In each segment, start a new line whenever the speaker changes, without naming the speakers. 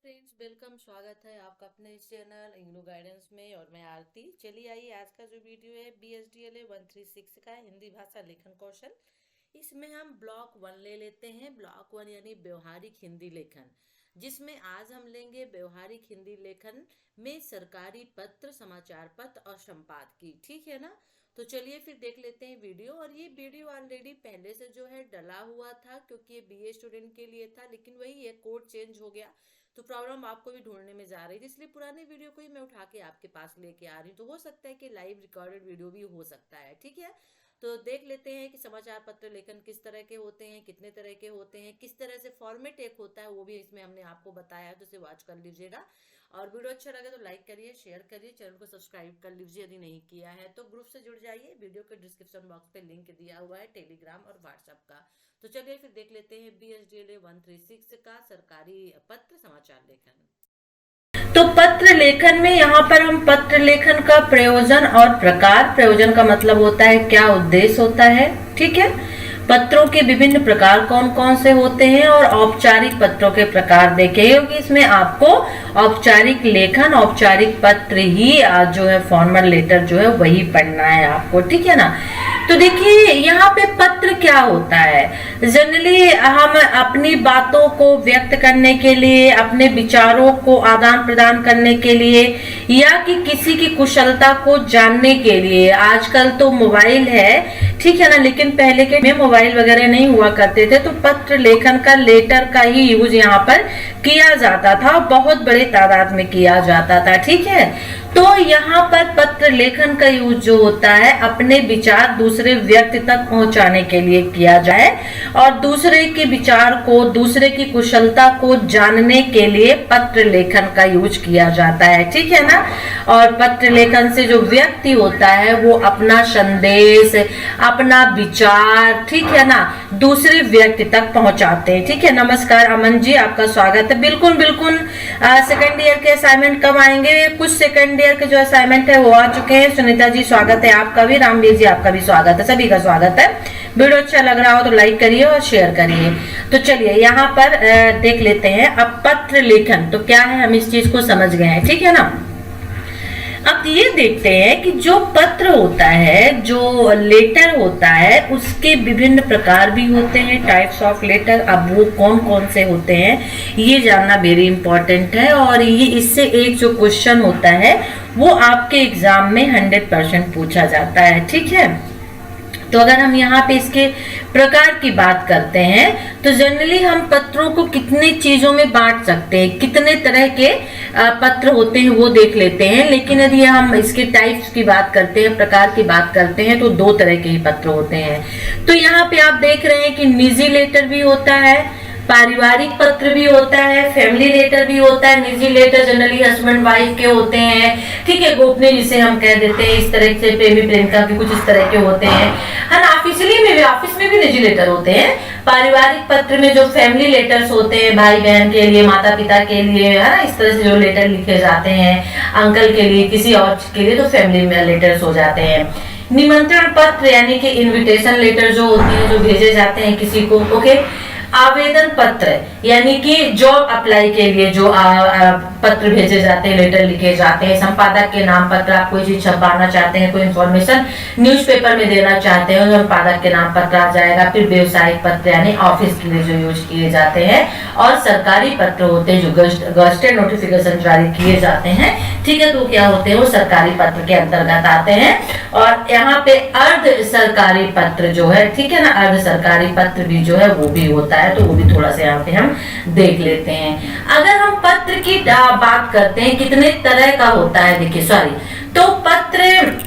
Friends, welcome. स्वागत है आपका अपने इस चैनल इंग्लो गाइडेंस में और मैं आरती। चलिए आइए, आज का जो वीडियो है BSDLA 136 का हिंदी भाषा लेखन कौशल। इसमें हम ब्लॉक 1 ले लेते हैं। ब्लॉक 1 यानी व्यवहारिक हिंदी लेखन, जिसमें आज हम लेंगे व्यवहारिक हिंदी लेखन में सरकारी पत्र, समाचार पत्र और संपादकीय। ठीक है ना? तो चलिए फिर देख लेते हैं वीडियो। और ये वीडियो ऑलरेडी पहले से जो है डला हुआ था, क्योंकि ये BA स्टूडेंट के लिए था, लेकिन वही है, कोड चेंज हो गया तो प्रॉब्लम आपको भी ढूंढने में जा रही थी, इसलिए पुराने वीडियो को ही मैं उठा के आपके पास लेके आ रही हूँ। तो हो सकता है कि लाइव रिकॉर्डेड वीडियो भी हो सकता है। ठीक है, तो देख लेते हैं कि समाचार पत्र लेखन किस तरह के होते हैं, कितने तरह के होते हैं, किस तरह से फॉर्मेट एक होता है, वो भी इसमें हमने आपको बताया है, तो उसे वॉच कर लीजिएगा। और वीडियो अच्छा लगे तो लाइक करिए, शेयर करिए, चैनल को सब्सक्राइब कर लीजिए यदि नहीं किया है तो। ग्रुप से जुड़ जाइए, वीडियो के डिस्क्रिप्शन बॉक्स पे लिंक दिया हुआ है टेलीग्राम और व्हाट्सएप का। तो चलिए फिर देख लेते हैं BSDLA 136 का सरकारी पत्र समाचार लेखन। तो पत्र लेखन में यहाँ पर हम पत्र लेखन का प्रयोजन और प्रकार, प्रयोजन का मतलब होता है क्या उद्देश्य होता है। ठीक है, पत्रों के विभिन्न प्रकार कौन कौन से होते हैं और औपचारिक पत्रों के प्रकार देखे, क्योंकि इसमें आपको औपचारिक लेखन, औपचारिक पत्र ही जो है फॉर्मल लेटर जो है वही पढ़ना है आपको। ठीक है ना? तो देखिए यहाँ पे पत्र क्या होता है। जनरली हम अपनी बातों को व्यक्त करने के लिए, अपने विचारों को आदान प्रदान करने के लिए, या कि किसी की कुशलता को जानने के लिए, आजकल तो मोबाइल है, ठीक है ना, लेकिन पहले के में मोबाइल वगैरह नहीं हुआ करते थे, तो पत्र लेखन का, लेटर का ही यूज यहाँ पर किया जाता था, बहुत बड़े तादाद में किया जाता था। ठीक है, तो यहाँ पर पत्र लेखन का यूज जो होता है अपने विचार दूसरे व्यक्ति तक पहुंचाने के लिए किया जाए, और दूसरे के विचार को, दूसरे की कुशलता को जानने के लिए पत्र लेखन का यूज किया जाता है। ठीक है ना? और पत्र लेखन से जो व्यक्ति होता है वो अपना संदेश, अपना विचार, ठीक है ना, दूसरे व्यक्ति तक पहुंचाते हैं। ठीक है, नमस्कार अमन जी, आपका स्वागत है। बिल्कुल बिल्कुल, सेकेंड ईयर के असाइनमेंट कब आएंगे? कुछ सेकेंड ईयर के जो असाइनमेंट है वो आ चुके हैं। सुनीता जी स्वागत है आपका भी, रामवीर जी आपका भी स्वागत है, सभी का स्वागत है। वीडियो अच्छा लग रहा हो तो लाइक करिए और शेयर करिए। तो चलिए यहाँ पर देख लेते हैं अब पत्र लेखन तो क्या है, हम इस चीज को समझ गए हैं। ठीक है ना? अब ये देखते हैं कि जो पत्र होता है, जो लेटर होता है, उसके विभिन्न प्रकार भी होते हैं, टाइप्स ऑफ लेटर। अब वो कौन कौन से होते हैं ये जानना वेरी इंपॉर्टेंट है, और ये इससे एक जो क्वेश्चन होता है वो आपके एग्जाम में 100% पूछा जाता है। ठीक है, तो अगर हम यहाँ पे इसके प्रकार की बात करते हैं तो जनरली हम पत्रों को कितने चीजों में बांट सकते हैं, कितने तरह के पत्र होते हैं वो देख लेते हैं। लेकिन यदि हम इसके टाइप्स की बात करते हैं, प्रकार की बात करते हैं, तो 2 तरह के ही पत्र होते हैं। तो यहाँ पे आप देख रहे हैं कि निजी लेटर भी होता है, पारिवारिक पत्र भी होता है, फैमिली लेटर भी होता है। निजी लेटर जनरली हस्बैंड वाइफ के होते हैं, ठीक है, गोपनीय जिसे हम कह देते हैं, इस तरह से प्रेमी प्रेमिका के कुछ इस तरह के होते हैं, है ना। ऑफिस में भी निजी लेटर होते हैं। पारिवारिक पत्र में जो फैमिली लेटर्स होते हैं, भाई बहन के लिए, माता पिता के लिए, है ना, इस तरह से जो लेटर लिखे जाते हैं, अंकल के लिए, किसी और के लिए, तो फैमिली में लेटर्स हो जाते हैं। निमंत्रण पत्र यानी कि इन्विटेशन लेटर जो होते हैं, जो भेजे जाते हैं किसी को। ओके, आवेदन पत्र यानी कि जॉब अप्लाई के लिए जो पत्र भेजे जाते हैं, लेटर लिखे जाते हैं। संपादक के नाम पत्र, आप कोई चीज छपवाना चाहते हैं, कोई इन्फॉर्मेशन न्यूज़पेपर में देना चाहते हैं, संपादक के नाम पत्र आ जाएगा। फिर व्यवसायिक पत्र यानी ऑफिस के लिए जो यूज किए जाते हैं, और सरकारी पत्र होते हैं जो गजटेड नोटिफिकेशन जारी किए जाते हैं। ठीक है, तो क्या होते हैं वो सरकारी पत्र के अंतर्गत आते हैं। और यहाँ पे अर्ध सरकारी पत्र जो है, ठीक है ना, अर्ध सरकारी पत्र भी जो है वो भी होता है, तो वो भी थोड़ा सा यहाँ पे हम देख लेते हैं। अगर हम पत्र की बात करते हैं कितने तरह का होता है, देखिए तो पत्र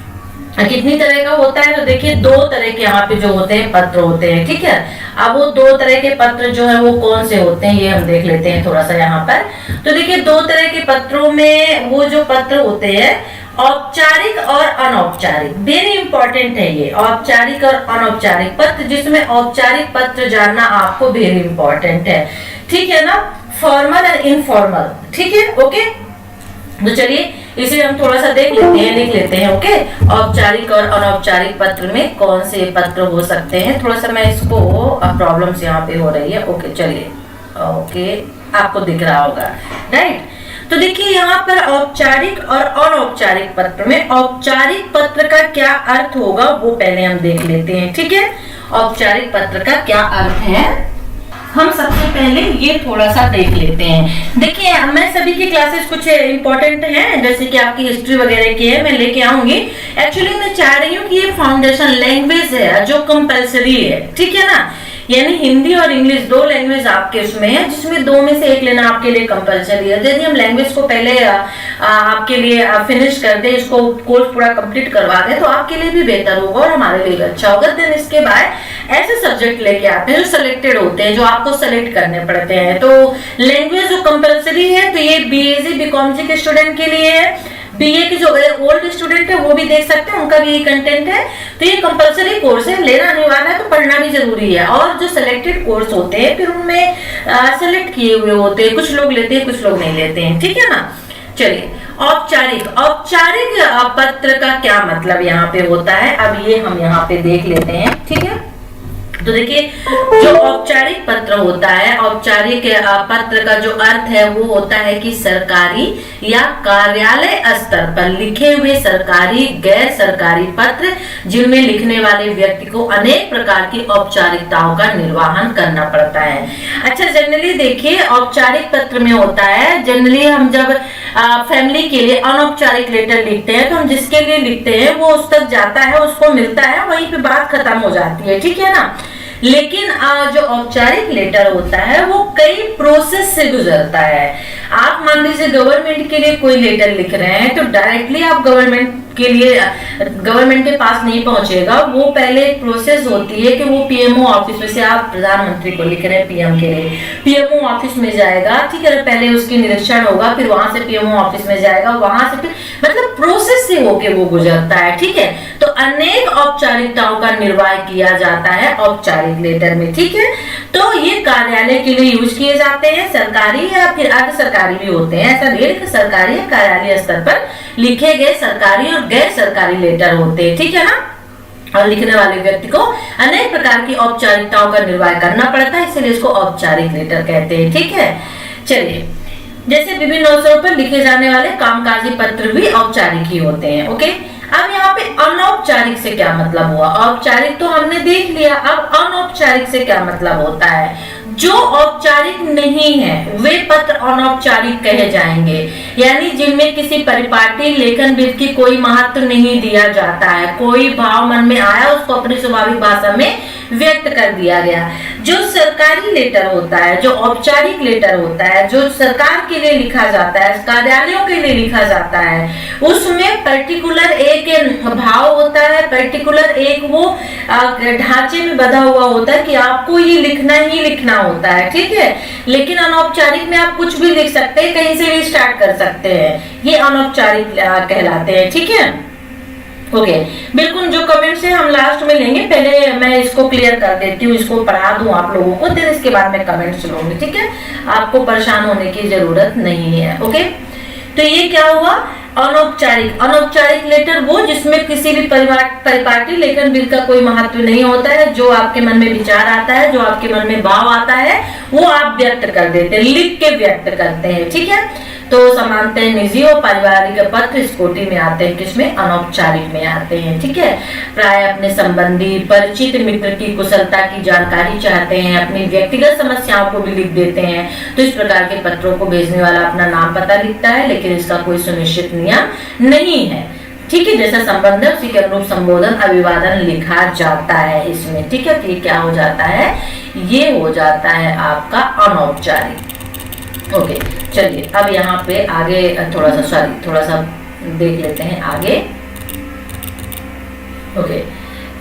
कितनी तरह का होता है, तो देखिए 2 तरह के यहाँ पे जो होते हैं पत्र होते हैं। ठीक है, अब वो 2 तरह के पत्र जो है वो कौन से होते हैं ये हम देख लेते हैं थोड़ा सा यहाँ पर। तो देखिए 2 तरह के पत्रों में वो जो पत्र होते हैं, औपचारिक और अनौपचारिक, वेरी इंपॉर्टेंट है ये, औपचारिक और अनौपचारिक पत्र, जिसमें औपचारिक पत्र जानना आपको वेरी इंपॉर्टेंट है। ठीक है ना, फॉर्मल और इनफॉर्मल। ठीक है, ओके, तो चलिए इसे हम थोड़ा सा देख लेते हैं, लिख लेते हैं। ओके, औपचारिक और अनौपचारिक पत्र में कौन से पत्र हो सकते हैं। थोड़ा सा मैं इसको प्रॉब्लम्स यहाँ पे हो रही है। ओके, चलिए, ओके, आपको दिख रहा होगा, राइट। तो देखिए यहाँ पर औपचारिक और अनौपचारिक पत्र में औपचारिक पत्र का क्या अर्थ होगा वो पहले हम देख लेते हैं, ठीक है। औपचारिक पत्र का क्या अर्थ है हम सबसे पहले ये थोड़ा सा देख लेते हैं। देखिए मैं सभी की क्लासेस कुछ इंपॉर्टेंट हैं, जैसे कि आपकी हिस्ट्री वगैरह की है, मैं लेके आऊंगी। एक्चुअली मैं चाह रही हूँ कि ये फाउंडेशन लैंग्वेज है जो कंपलसरी है, ठीक है ना। यानी हिंदी और इंग्लिश दो लैंग्वेज आपके उसमें है, जिसमें दो में से एक लेना आपके लिए कंपलसरी है। यदि हम लैंग्वेज को पहले आपके लिए फिनिश कर दे, इसको कोर्स पूरा कंप्लीट करवा दे, तो आपके लिए भी बेहतर होगा और हमारे लिए भी अच्छा होगा। देन इसके बाद ऐसे सब्जेक्ट लेके आते हैं जो सिलेक्टेड होते हैं, जो आपको सेलेक्ट करने पड़ते हैं। तो लैंग्वेज जो कंपलसरी है, तो ये बीएससी बीकॉम के स्टूडेंट के लिए है। बीए के जो ओल्ड स्टूडेंट है वो भी देख सकते हैं, उनका भी ये कंटेंट है। तो ये कंपलसरी कोर्स है, लेना अनिवार्य है, तो पढ़ना भी जरूरी है। और जो सिलेक्टेड कोर्स होते हैं फिर उनमें सेलेक्ट किए हुए होते हैं, कुछ लोग लेते हैं कुछ लोग नहीं लेते हैं, ठीक है ना। चलिए औपचारिक पत्र का क्या मतलब यहाँ पे होता है, अब ये हम यहाँ पे देख लेते हैं, ठीक है। तो देखिए जो औपचारिक पत्र होता है, औपचारिक पत्र का जो अर्थ है वो होता है कि सरकारी या कार्यालय स्तर पर लिखे हुए सरकारी गैर सरकारी पत्र, जिनमें लिखने वाले व्यक्ति को अनेक प्रकार की औपचारिकताओं का निर्वहन करना पड़ता है। अच्छा, जनरली देखिए औपचारिक पत्र में होता है, जनरली हम जब फैमिली के लिए अनौपचारिक लेटर लिखते हैं तो हम जिसके लिए लिखते हैं वो उस तक जाता है, उसको मिलता है, वहीं पे बात खत्म हो जाती है, ठीक है ना। लेकिन जो औपचारिक लेटर होता है वो कई प्रोसेस से गुजरता है। आप मान लीजिए गवर्नमेंट के लिए कोई लेटर लिख रहे हैं तो डायरेक्टली आप गवर्नमेंट के पास नहीं पहुंचेगा, वो पहले एक प्रोसेस होती है कि वो पीएमओ ऑफिस में से, आप प्रधानमंत्री को लिख रहे हैं पीएम के लिए, पीएमओ ऑफिस में जाएगा, ठीक है। पहले उसकी निरीक्षण होगा, फिर वहां से पीएमओ ऑफिस में जाएगा, वहां से फिर मतलब प्रोसेस से होके वो गुजरता है, ठीक है। तो अनेक औपचारिकताओं का निर्वाह किया जाता है औपचारिक लेटर में, ठीक है। तो ये कार्यालय के लिए यूज किए जाते हैं, सरकारी या फिर अर्ध सरकारी भी होते हैं, ऐसा नहीं है, सरकारी या कार्यालय स्तर पर लिखे गए सरकारी और गैर सरकारी लेटर होते हैं, ठीक है ना। और लिखने वाले व्यक्ति को अनेक प्रकार की औपचारिकताओं का निर्वाह करना पड़ता है, इसलिए इसको औपचारिक लेटर कहते हैं, ठीक है। चलिए, जैसे विभिन्न अवसरों पर लिखे जाने वाले कामकाजी पत्र भी औपचारिक ही होते हैं, ओके। अब यहाँ पे अनौपचारिक से क्या मतलब हुआ, औपचारिक तो हमने देख लिया, अब अनौपचारिक से क्या मतलब होता है। जो औपचारिक नहीं है वे पत्र अनौपचारिक कहे जाएंगे, यानी जिनमें किसी परिपाटी लेखन विधि की कोई महत्व नहीं दिया जाता है, कोई भाव मन में आया उसको अपनी स्वाभाविक भाषा में व्यक्त कर दिया गया। जो सरकारी लेटर होता है, जो औपचारिक लेटर होता है, जो सरकार के लिए लिखा जाता है, कार्यालयों के लिए लिखा जाता है, उसमें पर्टिकुलर एक भाव होता है, पर्टिकुलर एक वो ढांचे में बधा हुआ होता है कि आपको ये लिखना ही लिखना होता है, ठीक है। लेकिन अनौपचारिक में आप कुछ भी लिख सकते हैं, कहीं से भी स्टार्ट कर सकते हैं, ये अनौपचारिक कहलाते हैं, ठीक है। ओके, बिल्कुल जो कमेंट से हम लास्ट में लेंगे, पहले मैं इसको क्लियर कर देती हूँ, इसको पढ़ा दूं आप लोगों को, फिर इसके बाद मैं कमेंट्स लूंगी, ठीक है। आपको परेशान होने की जरूरत नहीं है, ओके। तो ये क्या हुआ, अनौपचारिक लेटर वो जिसमें किसी भी परिपाटी लेखन विधि का कोई महत्व नहीं होता है, जो आपके मन में विचार आता है, जो आपके मन में भाव आता है, वो आप व्यक्त कर देते हैं, लिख के व्यक्त करते हैं, ठीक है। तो सामान्यतः निजी और पारिवारिक पत्र इस कोटि में आते हैं, किसमें, अनौपचारिक में आते हैं, ठीक है। प्राय अपने संबंधी परिचित मित्र की कुशलता की जानकारी चाहते हैं, अपनी व्यक्तिगत समस्याओं को भी लिख देते हैं। तो इस प्रकार के पत्रों को भेजने वाला अपना नाम पता लिखता है, लेकिन इसका कोई सुनिश्चित नियम नहीं है, ठीक है। जैसा संबंध है उसी के अनुरूप संबोधन अभिवादन लिखा जाता है इसमें, ठीक है। ये क्या हो जाता है, ये हो जाता है आपका अनौपचारिक, ओके। चलिए अब यहाँ पे आगे थोड़ा सा देख लेते हैं आगे, ओके।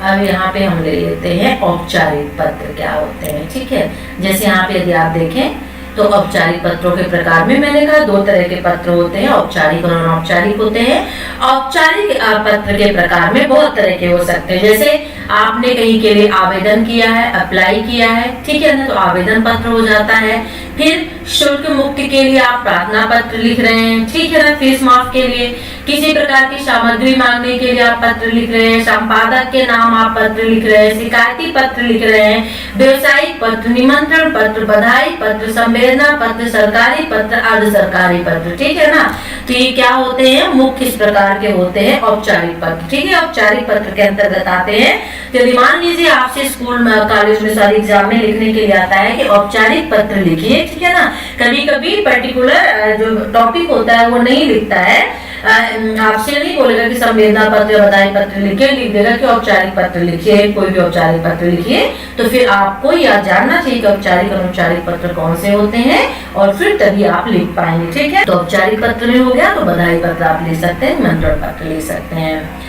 अब यहाँ पे हम ले लेते हैं औपचारिक पत्र क्या होते हैं, ठीक है। जैसे यहाँ पे यदि आप देखें तो औपचारिक पत्रों के प्रकार में मैंने कहा दो तरह के पत्र होते हैं, औपचारिक और अनौपचारिक होते हैं। औपचारिक पत्र के प्रकार में बहुत तरह के हो सकते हैं, जैसे आपने कहीं के लिए आवेदन किया है, अप्लाई किया है, ठीक है ना, तो आवेदन पत्र हो जाता है। फिर शुल्क मुक्ति के लिए आप प्रार्थना पत्र लिख रहे हैं, ठीक है ना, फीस माफ के लिए। किसी प्रकार की सामग्री मांगने के लिए आप पत्र लिख रहे हैं, संपादक के नाम आप पत्र लिख रहे हैं, शिकायती पत्र लिख रहे हैं, व्यवसायिक पत्र, निमंत्रण पत्र, बधाई पत्र, संवेदना पत्र, सरकारी पत्र, अर्ध सरकारी पत्र, ठीक है ना। तो ये क्या होते हैं, मुख्य इस प्रकार के होते हैं औपचारिक पत्र, ठीक है, औपचारिक पत्र के अंतर्गत आते हैं। तो मान लीजिए आपसे स्कूल में, कॉलेज में, सारी एग्जाम में लिखने के लिए आता है कि औपचारिक पत्र लिखिए, ठीक है ना। कभी कभी पर्टिकुलर जो टॉपिक होता है वो नहीं लिखता है, आपसे नहीं बोलेगा कि संवेदना पत्र, बधाई पत्र लिखिए, लिख देगा कि औपचारिक पत्र लिखिए, कोई भी औपचारिक पत्र लिखिए। तो फिर आपको यह जानना चाहिए कि औपचारिक और अनौपचारिक पत्र कौन से होते हैं, और फिर तभी आप लिख पाएंगे, ठीक है। तो औपचारिक पत्र में हो गया, तो बधाई पत्र आप लिख सकते हैं, निमंत्रण पत्र लिख सकते हैं।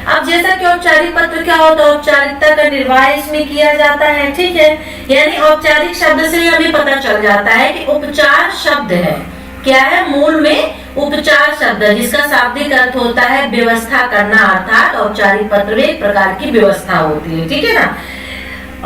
अब जैसा कि औपचारिक पत्र क्या होता है, औपचारिकता का निर्वाह इसमें किया जाता है, ठीक है। यानी औपचारिक शब्द से हमें पता चल जाता है कि उपचार शब्द है, क्या है, मूल में उपचार शब्द है, जिसका शाब्दिक अर्थ होता है व्यवस्था करना, अर्थात औपचारिक पत्र में एक प्रकार की व्यवस्था होती है, ठीक है ना।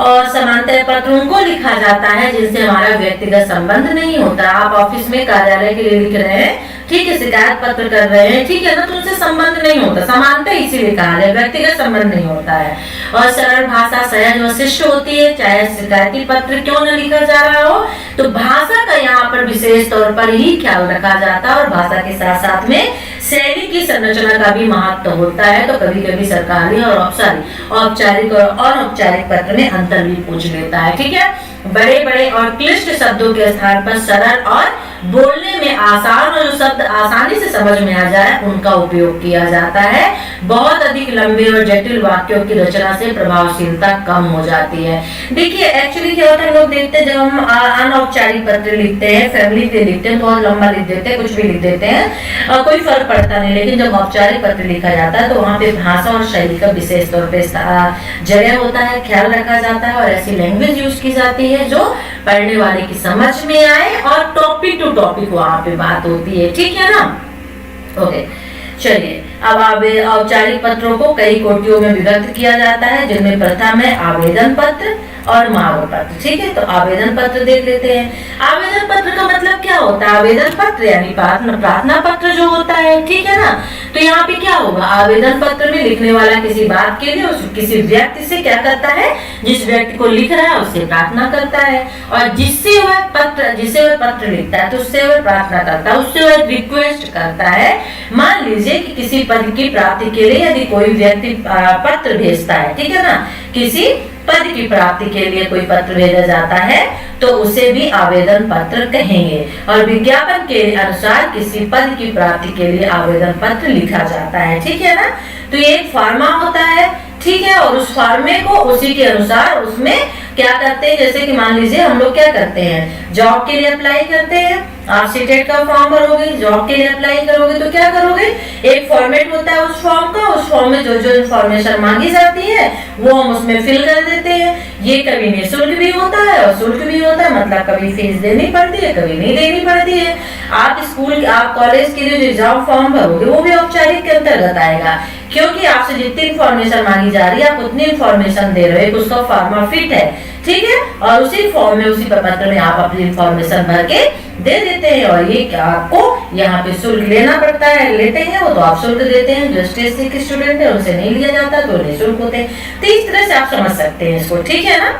और समांतर पत्रों को लिखा जाता है जिनसे हमारा व्यक्तिगत संबंध नहीं होता। आप ऑफिस में कार्यालय के लिए लिख रहे हैं, ठीक है, शिकायत पत्र कर रहे हैं, ठीक है ना, तो उनसे संबंध नहीं होता, समानता इसीलिए कहा है, व्यक्तिगत संबंध नहीं होता है। और सरल भाषा सहज व शिष्ट होती है, चाहे शिकायती पत्र क्यों न लिखा जा रहा हो, तो भाषा का यहाँ पर विशेष तौर पर ही ख्याल रखा जाता है, और भाषा के साथ साथ में शैली की संरचना का भी महत्व होता है। तो कभी कभी सरकारी और औपचारिक और अनौपचारिक पत्र में अंतर भी पूछ लेता है, ठीक है। बड़े बड़े और क्लिष्ट शब्दों के स्थान पर सरल और बोलने में आसान और जो शब्द आसानी से समझ में आ जाए उनका उपयोग किया जाता है। बहुत अधिक लंबे और जटिल वाक्यों की रचना से प्रभावशीलता कम हो जाती है। देखिए एक्चुअली क्या होता है, लोग देखते हैं जब हम अनौपचारिक पत्र लिखते हैं, फैमिली के लिखते हैं, बहुत लंबा लिख देते हैं, कुछ भी लिख देते हैं, कोई फर्क पड़ता नहीं। लेकिन जब औपचारिक पत्र लिखा जाता है तो वहाँ पे भाषा और शैली का विशेष तौर पे जगह होता है, ख्याल रखा जाता है, और ऐसी लैंग्वेज यूज की जाती है जो पढ़ने वाले की समझ में आए, और टॉपिक टू टॉपिक वहाँ पे बात होती है, ठीक है ना। ओके, चलिए अब औपचारिक पत्रों को कई कोटियों में विभक्त किया जाता है, जिनमें प्रथम है आवेदन पत्र और मांग पत्र, ठीक है। तो आवेदन पत्र देख लेते हैं। आवेदन पत्र का मतलब क्या होता है, आवेदन पत्र यानी प्रार्थना पत्र जो होता है, ठीक है ना। तो यहाँ पे क्या होगा, आवेदन पत्र में लिखने वाला किसी बात के लिए किसी व्यक्ति से क्या करता है, जिस व्यक्ति को लिख रहा है उससे प्रार्थना करता है, और जिससे वह पत्र लिखता है तो उससे वह प्रार्थना करता है, उससे वह रिक्वेस्ट करता है। मान लीजिए कि किसी पद की प्राप्ति के लिए यदि कोई व्यक्ति पत्र भेजता है, ठीक है ना, किसी पद की प्राप्ति के लिए कोई पत्र भेजा जाता है तो उसे भी आवेदन पत्र कहेंगे। और विज्ञापन के अनुसार किसी पद की प्राप्ति के लिए आवेदन पत्र लिखा जाता है, ठीक है ना। तो ये एक फॉर्मा होता है, ठीक है, और उस फॉर्मे को उसी के अनुसार उसमें क्या करते हैं, जैसे कि मान लीजिए हम लोग क्या करते हैं, जॉब के लिए अप्लाई करते हैं, आप सीटेट का फॉर्म भरोगे, जॉब के लिए अप्लाई करोगे तो क्या करोगे, एक फॉर्मेट होता है उस फॉर्म का, उस फॉर्म में जो जो इन्फॉर्मेशन मांगी जाती है वो हम उसमें फिल कर देते हैं। ये कभी निःशुल्क भी होता है और शुल्क भी होता है, मतलब कभी फीस देनी पड़ती है, कभी नहीं देनी पड़ती है। आप कॉलेज के लिए जो एग्जाम फॉर्म भरोगे वो भी औपचारिक के अंतर्गत आएगा, क्योंकि आपसे जितनी इन्फॉर्मेशन मांगी जा रही है आप उतनी इन्फॉर्मेशन दे रहे हो, उसका फॉर्मा फिट है, ठीक है, और उसी फॉर्म में उसी पत्र में आप अपनी इन्फॉर्मेशन भर के दे देते हैं। और ये क्या आपको यहाँ पे शुल्क लेना पड़ता है, लेते हैं वो तो आप शुल्क देते हैं, जो स्टेट के स्टूडेंट है उनसे नहीं लिया जाता तो निःशुल्क होते हैं। तो इस तरह से आप समझ सकते हैं इसको, ठीक है ना।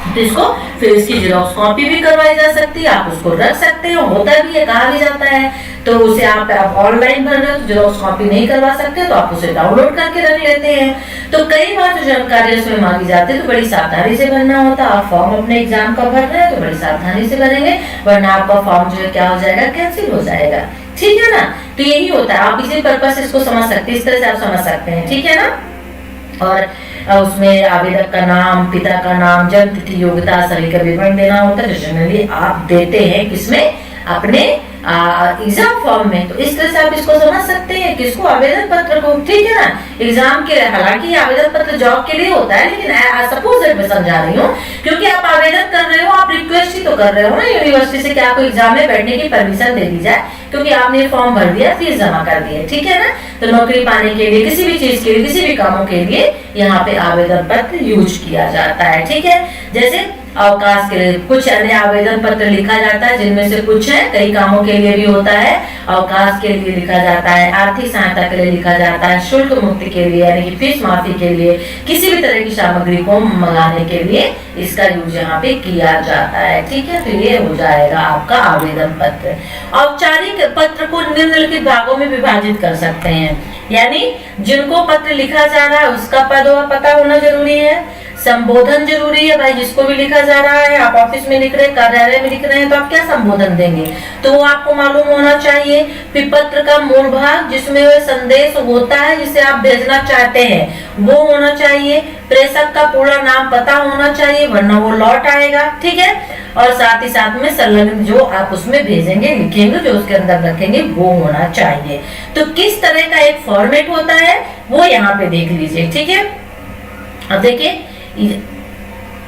तो इसको फिर इसकी जेरॉक्स कॉपी भी करवाई जा सकती है, आप उसको रख सकते हो, होता भी है, कहा भी जाता है। तो उसे आप ऑनलाइन भर रहे हो, जेरॉक्स कॉपी नहीं करवा सकते तो आप उसे डाउनलोड करके रख लेते हैं। तो कई बार जो जानकारी उसमें मांगी जाती है तो बड़ी सावधानी से भरना होता है। आप फॉर्म अपने एग्जाम का भर रहे हैं तो बड़ी सावधानी से भरेंगे, वरना आपका फॉर्म जो है क्या हो जाएगा, कैंसिल हो जाएगा, ठीक है ना। तो यही होता है, आप इसी पर्पज से इसको समझ सकते हैं, इस तरह से आप समझ सकते हैं, ठीक है ना। और उसमें आवेदक का नाम, पिता का नाम, जन्म तिथि, योग्यता सभी का विवरण देना होता है, जो जनरली आप देते हैं किसमें, अपने एग्जाम फॉर्म में। तो इस तरह से आप इसको समझ सकते हैं, किसको, आवेदन पत्र को, ठीक है ना। एग्जाम के, हालांकि आवेदन पत्र जॉब के लिए होता है, लेकिन सपोज दैट मैं समझा रही हूँ, क्योंकि आप आवेदन कर रहे हो, आप रिक्वेस्ट ही तो कर रहे हो ना यूनिवर्सिटी से कि आपको एग्जाम में बैठने की परमिशन दे दी जाए, क्योंकि आपने फॉर्म भर दिया, फीस जमा कर दी है, ठीक है ना। तो नौकरी पाने के लिए, किसी भी चीज के लिए, किसी भी कामों के लिए यहाँ पे आवेदन पत्र यूज किया जाता है, ठीक है। जैसे अवकाश के लिए कुछ अन्य आवेदन पत्र लिखा जाता है, जिनमें से कुछ है कई कामों के लिए भी होता है, अवकाश के लिए लिखा जाता है, आर्थिक सहायता के लिए लिखा जाता है, शुल्क मुक्ति के लिए यानी कि फीस माफी के लिए, किसी भी तरह की सामग्री को मंगाने के लिए इसका यूज यहाँ पे किया जाता है। ठीक है, तो ये हो जाएगा आपका आवेदन पत्र। औपचारिक पत्र को निम्नलिखित भागों में विभाजित कर सकते हैं, यानी जिनको पत्र लिखा जा रहा है उसका पद व पता होना जरूरी है, संबोधन जरूरी है। भाई जिसको भी लिखा जा रहा है, आप ऑफिस में लिख रहे हैं, कार्यालय में लिख रहे हैं, तो आप क्या संबोधन देंगे तो वो आपको मालूम होना चाहिए। फिर पत्र का मूल भाग जिसमें वह संदेश होता है जिसे आप भेजना चाहते हैं वो होना चाहिए। प्रेषक का पूरा नाम पता होना चाहिए, वरना वो लौट आएगा। ठीक है, और साथ ही साथ में संलग्न जो आप उसमें भेजेंगे लिखेंगे जो उसके अंदर रखेंगे वो होना चाहिए। तो किस तरह का एक फॉर्मेट होता है वो यहाँ पे देख लीजिए। ठीक है, अब देखिए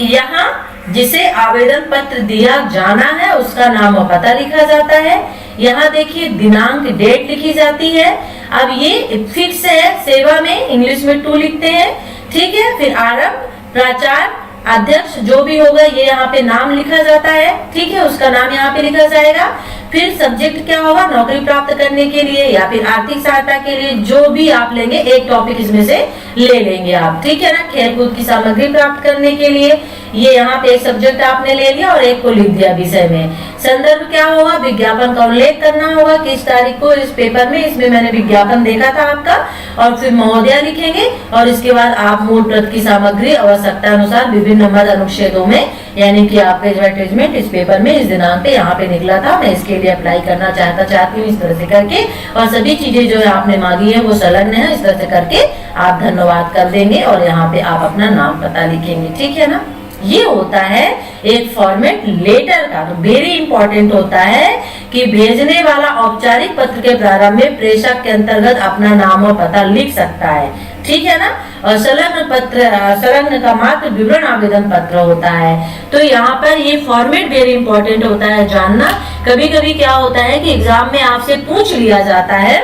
यहाँ जिसे आवेदन पत्र दिया जाना है उसका नाम और पता लिखा जाता है। यहाँ देखिए दिनांक डेट लिखी जाती है। अब ये फिक्स है, सेवा में इंग्लिश में 2 लिखते हैं। ठीक है, फिर आरंभ, प्राचार्य, अध्यक्ष जो भी होगा ये यहाँ पे नाम लिखा जाता है। ठीक है, उसका नाम यहाँ पे लिखा जाएगा। फिर सब्जेक्ट क्या होगा, नौकरी प्राप्त करने के लिए या फिर आर्थिक सहायता के लिए, जो भी आप लेंगे एक टॉपिक इसमें से ले लेंगे आप। ठीक है ना, खेलकूद की सामग्री प्राप्त करने के लिए ये यहाँ पे एक सब्जेक्ट आपने ले लिया और एक को लिख दिया विषय में। संदर्भ क्या होगा, विज्ञापन का उल्लेख करना होगा किस तारीख को इस पेपर में, इसमें मैंने विज्ञापन देखा था आपका, और फिर महोदया लिखेंगे और इसके बाद आप मूल प्रत की सामग्री आवश्यकता अनुसार विभिन्न मद अनुच्छेदों में, यानी कि आपका एडवर्टाइजमेंट इस पेपर में इस दिनांक पे यहाँ पे निकला था, मैं इसके लिए अप्लाई करना चाहती हूँ, इस तरह से करके, और सभी चीजें जो आपने मांगी है वो संलग्न है, इस तरह से करके आप धन्यवाद कर देंगे और यहाँ पे आप अपना नाम पता लिखेंगे। ठीक है ना, ये होता है एक फॉर्मेट लेटर का। तो वेरी इंपॉर्टेंट होता है कि भेजने वाला औपचारिक पत्र के प्रारंभ में प्रेषक के अंतर्गत अपना नाम और पता लिख सकता है। ठीक है ना, और संलग्न का मात्र विवरण आवेदन पत्र होता है। तो यहाँ पर ये फॉर्मेट वेरी इंपॉर्टेंट होता है जानना। कभी कभी क्या होता है कि एग्जाम में आपसे पूछ लिया जाता है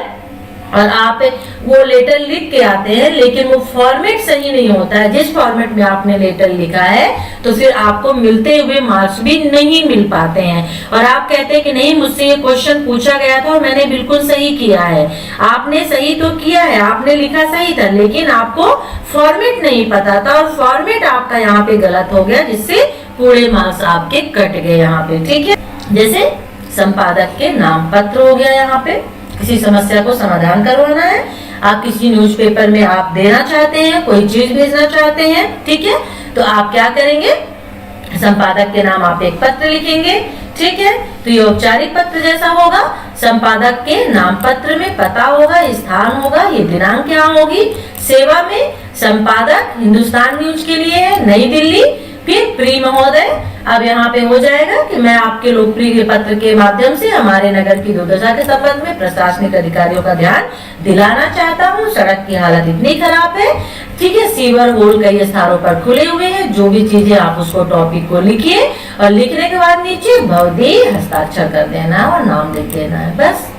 और आप वो लेटर लिख के आते हैं, लेकिन वो फॉर्मेट सही नहीं होता है जिस फॉर्मेट में आपने लेटर लिखा है, तो फिर आपको मिलते हुए मार्क्स भी नहीं मिल पाते हैं। और आप कहते हैं कि नहीं, मुझसे ये क्वेश्चन पूछा गया था और मैंने बिल्कुल सही किया है। आपने सही तो किया है, आपने लिखा सही था, लेकिन आपको फॉर्मेट नहीं पता था और फॉर्मेट आपका यहाँ पे गलत हो गया, जिससे पूरे मार्क्स आपके कट गए यहाँ पे। ठीक है, जैसे संपादक के नाम पत्र हो गया, यहाँ पे किसी समस्या को समाधान करवाना है, आप किसी न्यूज़पेपर में आप देना चाहते हैं, कोई चीज भेजना चाहते हैं। ठीक है, तो आप क्या करेंगे, संपादक के नाम आप एक पत्र लिखेंगे। ठीक है, तो ये औपचारिक पत्र जैसा होगा। संपादक के नाम पत्र में पता होगा, स्थान होगा, ये दिनांक क्या होगी, सेवा में संपादक हिंदुस्तान न्यूज के लिए है, नई दिल्ली। फिर प्रिय महोदय, अब यहाँ पे हो जाएगा कि मैं आपके लोकप्रिय पत्र के माध्यम से हमारे नगर की दुर्दशा के संबंध में प्रशासनिक अधिकारियों का ध्यान दिलाना चाहता हूँ। सड़क की हालत इतनी खराब है, ठीक है, सीवर होल कई स्थानों पर खुले हुए हैं। जो भी चीजें आप उसको टॉपिक को लिखिए और लिखने के बाद नीचे भवदीय हस्ताक्षर कर देना और नाम लिख देना है, बस।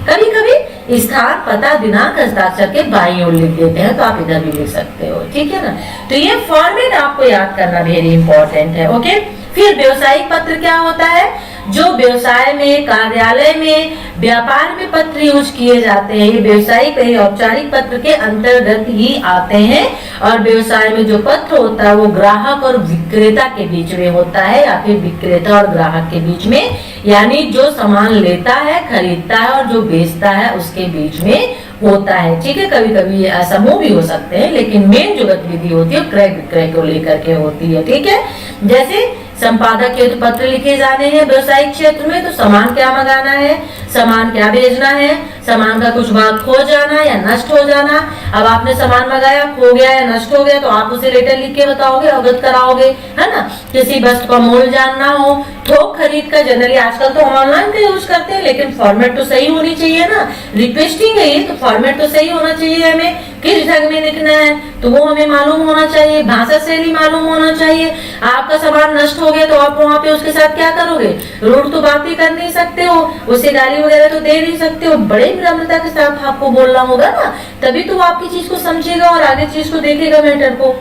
कभी कभी स्थान, पता, दिनांक हस्ताक्षर के बाईं ओर लिख देते हैं, तो आप इधर भी लिख सकते हो। ठीक है ना, तो ये फॉर्मेट आपको याद करना वेरी इंपॉर्टेंट है। ओके, फिर व्यवसायिक पत्र क्या होता है, जो व्यवसाय में, कार्यालय में, व्यापार में पत्र यूज किए जाते हैं, ये व्यवसायिक औपचारिक पत्र के अंतर्गत ही आते हैं। और व्यवसाय में जो पत्र होता है वो ग्राहक और विक्रेता के बीच में होता है, या फिर विक्रेता और ग्राहक के बीच में, यानी जो सामान लेता है, खरीदता है और जो बेचता है उसके बीच में होता है। ठीक है, कभी कभी समूह भी हो सकते हैं, लेकिन मेन जो गतिविधि होती है क्रय विक्रय को लेकर के होती है। ठीक है, जैसे संपादक के पत्र लिखे जाने हैं व्यवसायिक क्षेत्र में, तो सामान क्या मंगाना है, सामान क्या भेजना है, सामान का कुछ भाग खो जाना या नष्ट हो जाना। अब आपने सामान मंगाया, खो गया या नष्ट हो गया, तो आप उसे लेटर लिख के बताओगे, अवगत कराओगे, है ना। किसी वस्तु का मोल जानना हो, थोक खरीद का, जनरली आजकल तो हम ऑनलाइन का यूज करते हैं, लेकिन फॉर्मेट तो सही होनी चाहिए ना, रिक्वेस्टिंग है ये, तो फॉर्मेट तो सही होना चाहिए। हमें किस ढंग में लिखना है तो वो हमें मालूम होना चाहिए, भाषा शैली मालूम होना चाहिए। आपका सामान नष्ट हो गया तो आप वहाँ पे उसके साथ क्या करोगे, रोड तो बात ही कर नहीं सकते हो, उसे गाली वगैरह तो दे नहीं सकते हो, बड़े विनम्रता के साथ आपको बोलना होगा ना, तभी तो वो आपकी चीज को समझेगा और आगे चीज को देखेगा, मैटर को।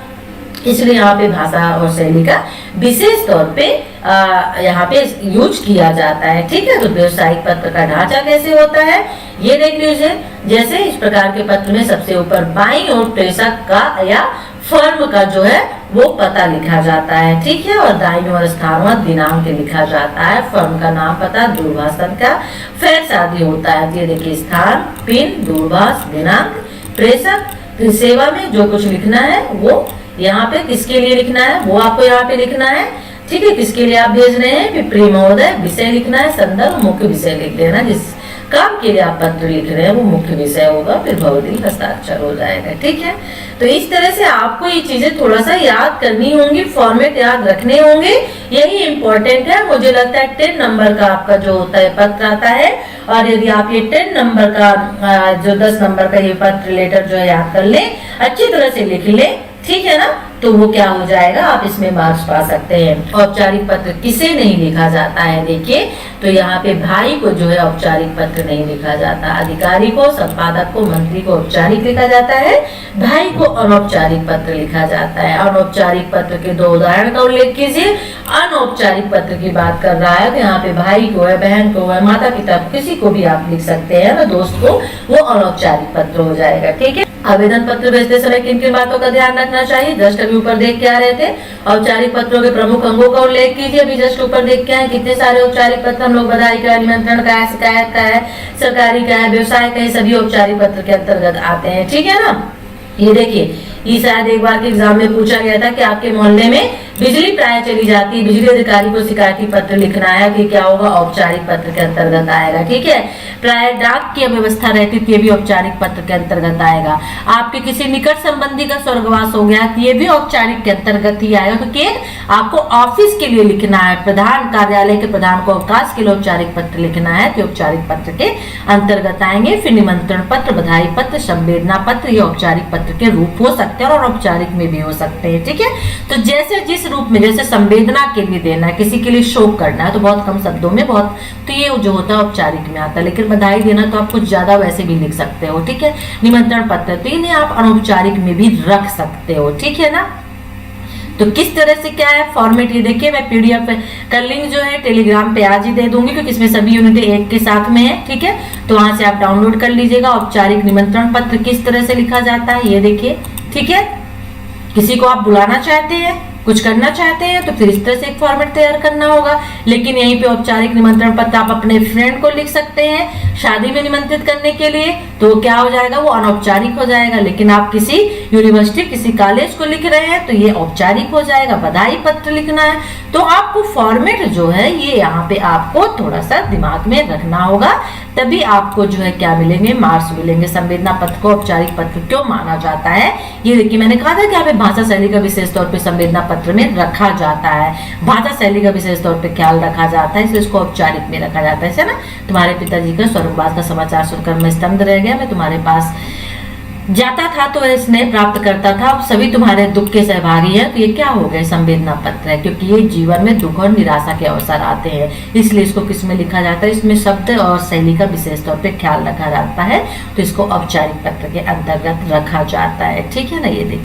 इसलिए यहाँ पे भाषा और शैली का विशेष तौर पे यहाँ पे यूज किया जाता है। ठीक है, तो व्यवसायिक पत्र का ढांचा कैसे होता है ये देख लीजिए। जैसे इस प्रकार के पत्र में सबसे ऊपर बाईं ओर प्रेषक का या फर्म का जो है वो पता लिखा जाता है। ठीक है, और दाईं ओर स्थान और दिनांक लिखा जाता है। फर्म का नाम, पता, दूरभाष संख्या, फैक्स आदि होता है। ये देखिए, स्थान, पिन, दूरभाष, दिनांक, प्रेषक, सेवा में जो कुछ लिखना है वो यहाँ पे किसके लिए लिखना है वो आपको यहाँ पे लिखना है। ठीक है, किसके लिए आप भेज रहे हैं, प्रिय महोदय, विषय लिखना है, संदर्भ, मुख्य विषय लिख देना। जिस काम के लिए आप पत्र लिख रहे हैं वो मुख्य विषय होगा, फिर भौतिक हस्ताक्षर हो जाएगा। ठीक है, तो इस तरह से आपको ये चीजें थोड़ा सा याद करनी होंगी, फॉर्मेट याद रखने होंगे, यही इंपॉर्टेंट है। मुझे लगता है 10 नंबर का आपका जो होता है पत्र आता है, और यदि आप ये 10 नंबर का जो 10 नंबर का ये पत्र लेटर जो है याद कर ले, अच्छी तरह से लिख ले, ठीक है ना, तो वो क्या हो जाएगा, आप इसमें मार्क्स पा सकते हैं। औपचारिक पत्र किसे नहीं लिखा जाता है, देखिए तो यहाँ पे भाई को जो है औपचारिक पत्र नहीं लिखा जाता, अधिकारी को, संपादक को, मंत्री को औपचारिक लिखा जाता है, भाई को अनौपचारिक पत्र लिखा जाता है। अनौपचारिक पत्र के 2 उदाहरण का उल्लेख कीजिए। अनौपचारिक पत्र की बात कर रहा है तो यहाँ पे भाई को है, बहन को है, माता पिता को, किसी को भी आप लिख सकते हैं ना, दोस्त को, वो अनौपचारिक पत्र हो जाएगा। ठीक है, आवेदन पत्र भेजते समय किन किन बातों का ध्यान रखना चाहिए, जस्ट अभी ऊपर देख के आ रहे थे। औपचारिक पत्रों के प्रमुख अंगों का उल्लेख कीजिए। अभी जस्ट ऊपर देख के आए कितने सारे औपचारिक पत्र हम लोग, बधाई का, निमंत्रण का है, शिकायत का है, सरकारी का है, व्यवसाय का है, सभी औपचारिक पत्र के अंतर्गत आते हैं। ठीक है ना, ये देखिए, ये शायद एक बार के एग्जाम में पूछा गया था कि आपके मोहल्ले में बिजली प्राय चली जाती है, बिजली अधिकारी को शिकायती पत्र लिखना है कि क्या होगा, औपचारिक पत्र के अंतर्गत आएगा। ठीक है, प्राय डाक की व्यवस्था रहती थी, ये भी औपचारिक पत्र के अंतर्गत आएगा। आपके किसी निकट संबंधी का स्वर्गवास हो गया, ये भी औपचारिक के अंतर्गत ही आएगा। तो आपको ऑफिस के लिए लिखना है, प्रधान कार्यालय के प्रधान को अवकाश के लिए औपचारिक पत्र लिखना है, तो औपचारिक पत्र के अंतर्गत आएंगे। फिर निमंत्रण पत्र, बधाई पत्र, संवेदना पत्र, ये औपचारिक पत्र के रूप हो सकते हैं और औपचारिक में भी हो सकते हैं। ठीक है, तो जैसे जिस रूप में, जैसे संवेदना के लिए देना है, किसी के लिए शोक करना है तो बहुत कम शब्दों में, बहुत, तो ये जो होता है औपचारिक में आता है। लेकिन बधाई देना तो आप कुछ ज्यादा वैसे भी लिख सकते हो। ठीक है, निमंत्रण पत्र तो इन्हें आप अनौपचारिक में भी रख सकते हो। ठीक है ना, तो किस तरह से क्या है फॉर्मेट, ये देखिए मैं पीडीएफ का लिंक जो है टेलीग्राम पे आज ही दे दूंगी, क्योंकि इसमें सभी यूनिट एक के साथ में है। ठीक है, तो वहां से आप डाउनलोड कर लीजिएगा। औपचारिक निमंत्रण पत्र किस तरह से लिखा जाता है ये देखिए। ठीक है, किसी को आप बुलाना चाहते हैं, कुछ करना चाहते हैं, तो फिर इस तरह से एक फॉर्मेट तैयार करना होगा। लेकिन यहीं पे औपचारिक निमंत्रण पत्र आप अपने फ्रेंड को लिख सकते हैं शादी में निमंत्रित करने के लिए, तो क्या हो जाएगा, वो अनौपचारिक हो जाएगा। लेकिन आप किसी यूनिवर्सिटी, किसी कॉलेज को लिख रहे हैं तो ये औपचारिक हो जाएगा। बधाई पत्र लिखना है तो आपको फॉर्मेट जो है ये यहाँ पे आपको थोड़ा सा दिमाग में रखना होगा, तभी आपको जो है क्या मिलेंगे, मार्क्स मिलेंगे। संवेदना पत्र को औपचारिक पत्र क्यों माना जाता है, ये देखिए मैंने कहा था कि यहाँ पे भाषा शैली का विशेष तौर पे संवेदना पत्र में रखा जाता है, भाषा शैली का विशेष तौर पे ख्याल रखा जाता है, इसलिए इसको औपचारिक में रखा जाता है ना। तुम्हारे पिताजी का स्वर्गवास का समाचार सुनकर मैं स्तब्ध रह गया, मैं तुम्हारे पास जाता था तो स्नेह प्राप्त करता था, अब सभी तुम्हारे दुख के सहभागी हैं। तो ये क्या हो गए, संवेदना पत्र है, क्योंकि ये जीवन में दुख और निराशा के अवसर आते हैं, इसलिए इसको किस में लिखा जाता है, इसमें शब्द और शैली का विशेष तौर पे ख्याल रखा जाता है, तो इसको औपचारिक पत्र के अंतर्गत रखा जाता है। ठीक है ना, ये देखिए।